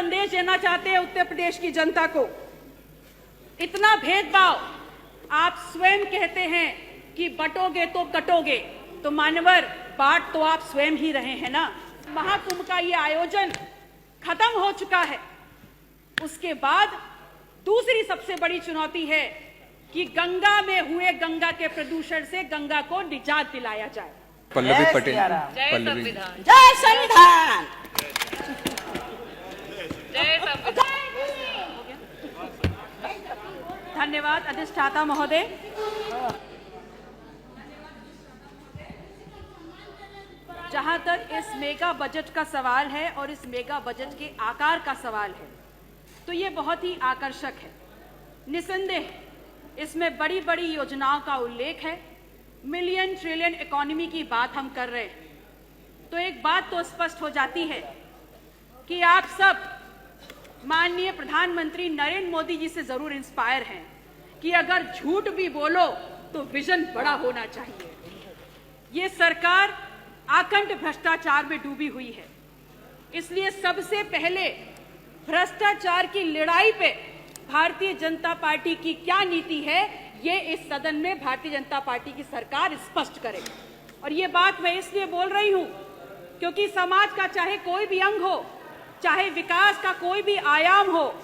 संदेश देना चाहते हैं उत्तर प्रदेश की जनता को? इतना भेदभाव आप स्वयं कहते हैं कि बटोगे तो कटोगे, तो मान्यवर बांट तो आप स्वयं ही रहे हैं ना। महाकुंभ का ये आयोजन खत्म हो चुका है। उसके बाद दूसरी सबसे बड़ी चुनौती है कि गंगा में हुए गंगा के प्रदूषण से गंगा को निजात दिलाया जाए। पल्लवी पटेल, जय पल्लवी संविधान, जय संविधान। जय संविधान। धन्यवाद अधिष्ठाता महोदय। जहां तक इस मेगा बजट का सवाल है और इस मेगा बजट के आकार का सवाल है, तो ये बहुत ही आकर्षक है। निसंदेह इसमें बड़ी बड़ी योजनाओं का उल्लेख है। मिलियन ट्रिलियन इकोनॉमी की बात हम कर रहे हैं, तो एक बात तो स्पष्ट हो जाती है कि आप सब माननीय प्रधानमंत्री नरेंद्र मोदी जी से जरूर इंस्पायर हैं कि अगर झूठ भी बोलो तो विजन बड़ा होना चाहिए। ये सरकार आखंड भ्रष्टाचार में डूबी हुई है, इसलिए सबसे पहले भ्रष्टाचार की लड़ाई पे भारतीय जनता पार्टी की क्या नीति है, ये इस सदन में भारतीय जनता पार्टी की सरकार स्पष्ट करे। और ये बात मैं इसलिए बोल रही हूं क्योंकि समाज का चाहे कोई भी अंग हो, चाहे विकास का कोई भी आयाम हो,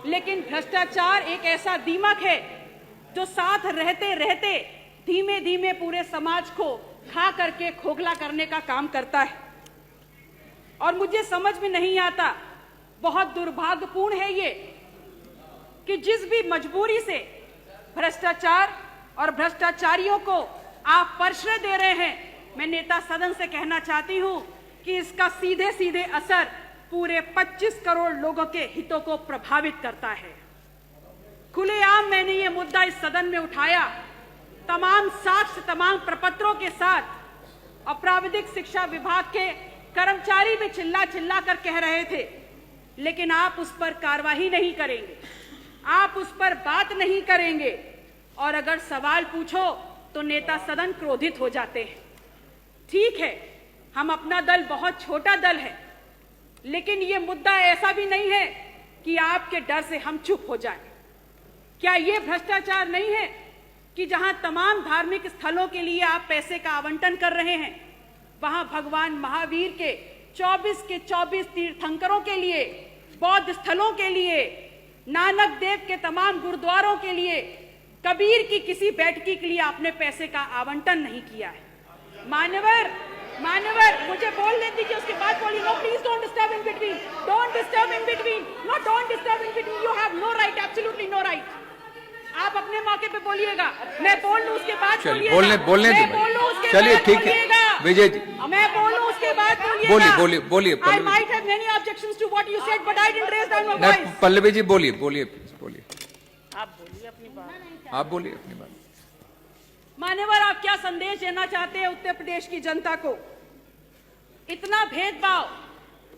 लेकिन भ्रष्टाचार एक ऐसा दीमक है जो साथ रहते रहते धीमे धीमे पूरे समाज को खा करके खोखला करने का काम करता है। और मुझे समझ में नहीं आता, बहुत दुर्भाग्यपूर्ण है ये कि जिस भी मजबूरी से भ्रष्टाचार और भ्रष्टाचारियों को आप प्रश्रय दे रहे हैं, मैं नेता सदन से कहना चाहती हूं कि इसका सीधे सीधे असर पूरे 25 करोड़ लोगों के हितों को प्रभावित करता है। खुलेआम मैंने ये मुद्दा इस सदन में उठाया, तमाम साक्ष्य, तमाम प्रपत्रों के साथ। अपराधिक शिक्षा विभाग के कर्मचारी भी चिल्ला चिल्ला कर कह रहे थे, लेकिन आप उस पर कार्रवाई नहीं करेंगे, आप उस पर बात नहीं करेंगे, और अगर सवाल पूछो तो नेता सदन क्रोधित हो जाते हैं। ठीक है, हम अपना दल बहुत छोटा दल है, लेकिन ये मुद्दा ऐसा भी नहीं है कि आपके डर से हम चुप हो जाएं। क्या ये भ्रष्टाचार नहीं है कि जहां तमाम धार्मिक स्थलों के लिए आप पैसे का आवंटन कर रहे हैं, वहां भगवान महावीर के 24 तीर्थंकरों के लिए, बौद्ध स्थलों के लिए, नानक देव के तमाम गुरुद्वारों के लिए, कबीर की किसी बैठकी के लिए आपने पैसे का आवंटन नहीं किया है। मान्यवर मुझे बोलने दीजिए, उसके बाद बोलिए। No please don't disturb in between, don't disturb in between, no don't disturb in between, you have no right, absolutely no right. आप अपने मौके पे बोलिएगा, मैं बोल लूं उसके बाद बोलिएगा, बोलने मैं बोल लूं उसके चलिए बाद ठीक है विजय जी, मैं बोलूं उसके बाद बोलिएगा। बोलिए I might have many objections to what you said, but I didn't raise down my voice. Pallavi ji बोलिए आप बोलिए अपनी बात। आप बोलिए अपनी बात। मान्यवर, आप क्या संदेश देना चाहते हैं उत्तर प्रदेश की जनता को? इतना भेदभाव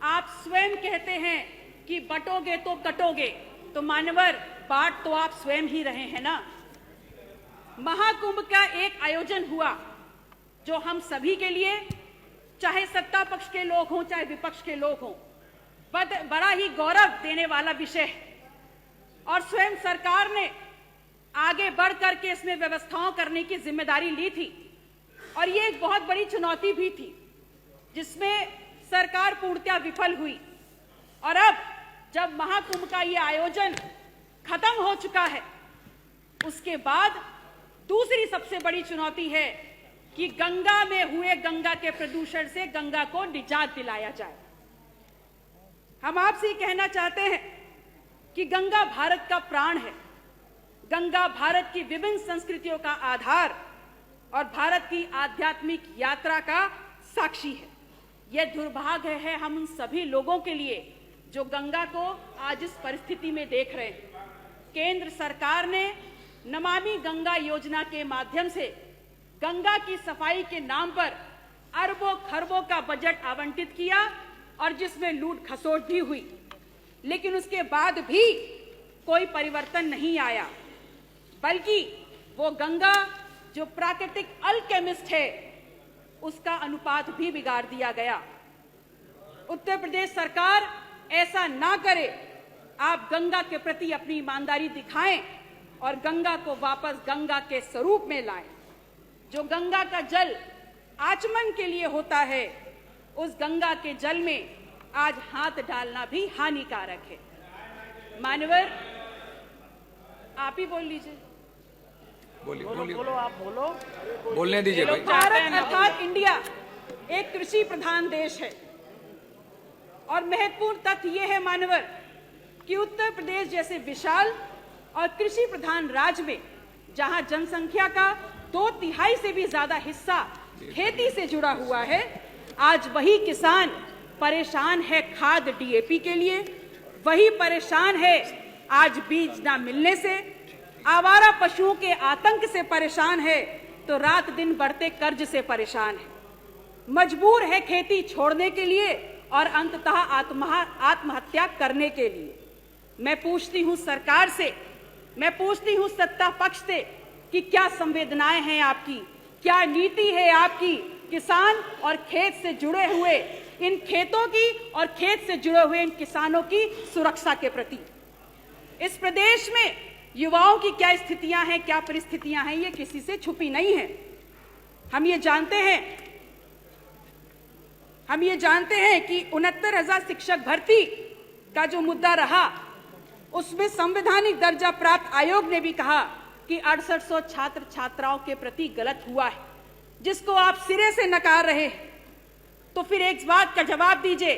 आप स्वयं कहते हैं कि बटोगे तो कटोगे, तो मान्यवर बांट तो आप स्वयं ही रहे हैं ना। महाकुंभ का एक आयोजन हुआ जो हम सभी के लिए, चाहे सत्ता पक्ष के लोग हों चाहे विपक्ष के लोग हों, बड़ा ही गौरव देने वाला विषय है। और स्वयं सरकार ने आगे बढ़ करके इसमें व्यवस्थाओं करने की जिम्मेदारी ली थी, और ये एक बहुत बड़ी चुनौती भी थी जिसमें सरकार पूर्णतः विफल हुई। और अब जब महाकुंभ का ये आयोजन खत्म हो चुका है, उसके बाद दूसरी सबसे बड़ी चुनौती है कि गंगा में हुए गंगा के प्रदूषण से गंगा को निजात दिलाया जाए। हम आपसे कहना चाहते हैं कि गंगा भारत का प्राण है, गंगा भारत की विभिन्न संस्कृतियों का आधार और भारत की आध्यात्मिक यात्रा का साक्षी है। यह दुर्भाग्य है हम उन सभी लोगों के लिए जो गंगा को आज इस परिस्थिति में देख रहे हैं। केंद्र सरकार ने नमामि गंगा योजना के माध्यम से गंगा की सफाई के नाम पर अरबों खरबों का बजट आवंटित किया, और जिसमें लूट खसोट भी हुई, लेकिन उसके बाद भी कोई परिवर्तन नहीं आया, बल्कि वो गंगा जो प्राकृतिक अल्केमिस्ट है उसका अनुपात भी बिगाड़ दिया गया। उत्तर प्रदेश सरकार ऐसा ना करे। आप गंगा के प्रति अपनी ईमानदारी दिखाएं और गंगा को वापस गंगा के स्वरूप में लाएं। जो गंगा का जल आचमन के लिए होता है, उस गंगा के जल में आज हाथ डालना भी हानिकारक है। मान्यवर, आप ही बोल लीजिए। बोलिए बोलो बोलिए बोलो, आप बोलो। बोलने दीजिए भाई। भारत अर्थात इंडिया एक कृषि प्रधान देश है और महत्वपूर्ण तथ्य यह है मान्यवर कि उत्तर प्रदेश जैसे विशाल और कृषि प्रधान राज्य में जहां जनसंख्या का 2/3 से भी ज्यादा हिस्सा खेती से जुड़ा हुआ है, आज वही किसान परेशान है खाद DAP के लिए, वही परेशान है आज बीज ना मिलने से, आवारा पशुओं के आतंक से परेशान है, तो रात दिन बढ़ते कर्ज से परेशान है, मजबूर है खेती छोड़ने के लिए और अंततः आत्महत्या करने के लिए। मैं पूछती हूं सरकार से, मैं पूछती हूं सत्ता पक्ष से कि क्या संवेदनाएं हैं आपकी, क्या नीति है आपकी किसान और खेत से जुड़े हुए इन खेतों की और खेत से जुड़े हुए इन किसानों की सुरक्षा के प्रति। इस प्रदेश में युवाओं की क्या स्थितियां हैं, क्या परिस्थितियां हैं, ये किसी से छुपी नहीं है। हम ये जानते हैं कि 69,000 शिक्षक भर्ती का जो मुद्दा रहा, उसमें संवैधानिक दर्जा प्राप्त आयोग ने भी कहा कि 6800 छात्र छात्राओं के प्रति गलत हुआ है, जिसको आप सिरे से नकार रहे हैं। तो फिर एक बात का जवाब दीजिए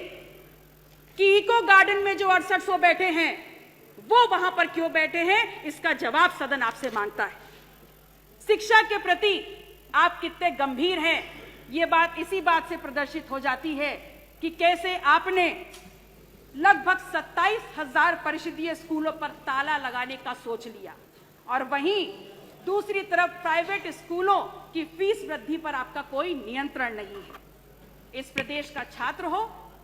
कि इको गार्डन में जो 6800 बैठे हैं, वो वहां पर क्यों बैठे हैं, इसका जवाब सदन आपसे मांगता है। शिक्षा के प्रति आप कितने गंभीर हैं, ये बात इसी बात से प्रदर्शित हो जाती है कि कैसे आपने लगभग 27,000 परिषदीय स्कूलों पर ताला लगाने का सोच लिया और वहीं दूसरी तरफ प्राइवेट स्कूलों की फीस वृद्धि पर आपका कोई नियंत्रण नहीं है। इस प्रदेश का छात्र हो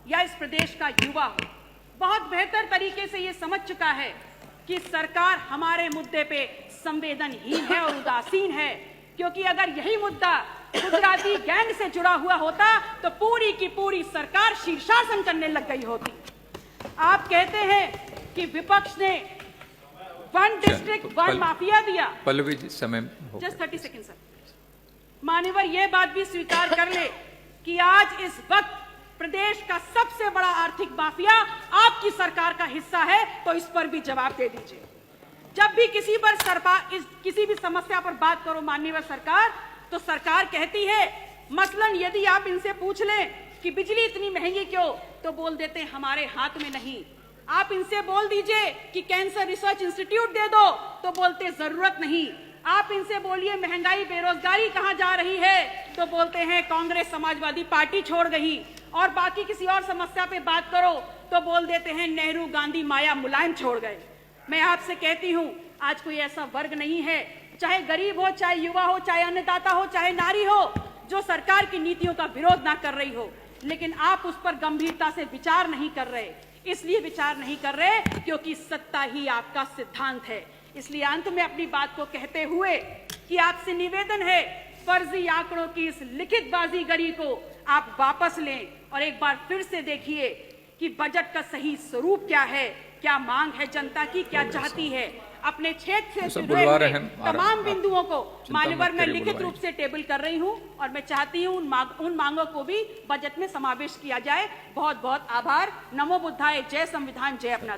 या इस प्रदेश का युवा हो, बहुत बेहतर तरीके से ये समझ चुका है कि सरकार हमारे मुद्दे पे संवेदनहीन है और उदासीन है, क्योंकि अगर यही मुद्दा गुजराती गैंग से जुड़ा हुआ होता तो पूरी की पूरी सरकार शीर्षासन करने लग गई होती। आप कहते हैं कि विपक्ष ने 1 डिस्ट्रिक्ट 1 माफिया दिया। पल्लवी जी, समय हो जस्ट 30 सेकंड सर। मान्यवर, यह बात भी स्वीकार कर ले कि आज इस वक्त प्रदेश का सबसे बड़ा आर्थिक माफिया आपकी सरकार का हिस्सा है, तो इस पर भी जवाब दे दीजिए। जब भी किसी भी समस्या पर बात करो माननीय सरकार, तो सरकार कहती है, मसलन यदि आप इनसे पूछ लें कि बिजली इतनी महंगी क्यों, तो बोल देते हैं हमारे हाथ में नहीं। आप इनसे बोल दीजिए कि कैंसर रिसर्च इंस्टीट्यूट दे दो, तो बोलते जरूरत नहीं। आप इनसे बोलिए महंगाई बेरोजगारी कहां जा रही है, तो बोलते हैं कांग्रेस समाजवादी पार्टी छोड़ गई। और बाकी किसी और समस्या पे बात करो तो बोल देते हैं नेहरू गांधी माया मुलायम छोड़ गए। मैं आपसे कहती हूं, आज कोई ऐसा वर्ग नहीं है, चाहे गरीब हो, चाहे युवा हो, चाहे अन्नदाता हो, चाहे नारी हो, जो सरकार की नीतियों का विरोध ना कर रही हो, लेकिन आप उस पर गंभीरता से विचार नहीं कर रहे। इसलिए विचार नहीं कर रहे क्योंकि सत्ता ही आपका सिद्धांत है। इसलिए अंत में अपनी बात को कहते हुए कि आपसे निवेदन है, फर्जी आंकड़ों की इस लिखित बाजीगरी को आप वापस लें और एक बार फिर से देखिए कि बजट का सही स्वरूप क्या है, क्या मांग है जनता की, क्या चाहती है। अपने क्षेत्र से जुड़े हुए तमाम बिंदुओं को मान्यवर मैं लिखित रूप से टेबल कर रही हूं और मैं चाहती हूं उन मांगों को भी बजट में समावेश किया जाए। बहुत बहुत आभार। नमो बुद्धाय। जय संविधान, जय अपना दल।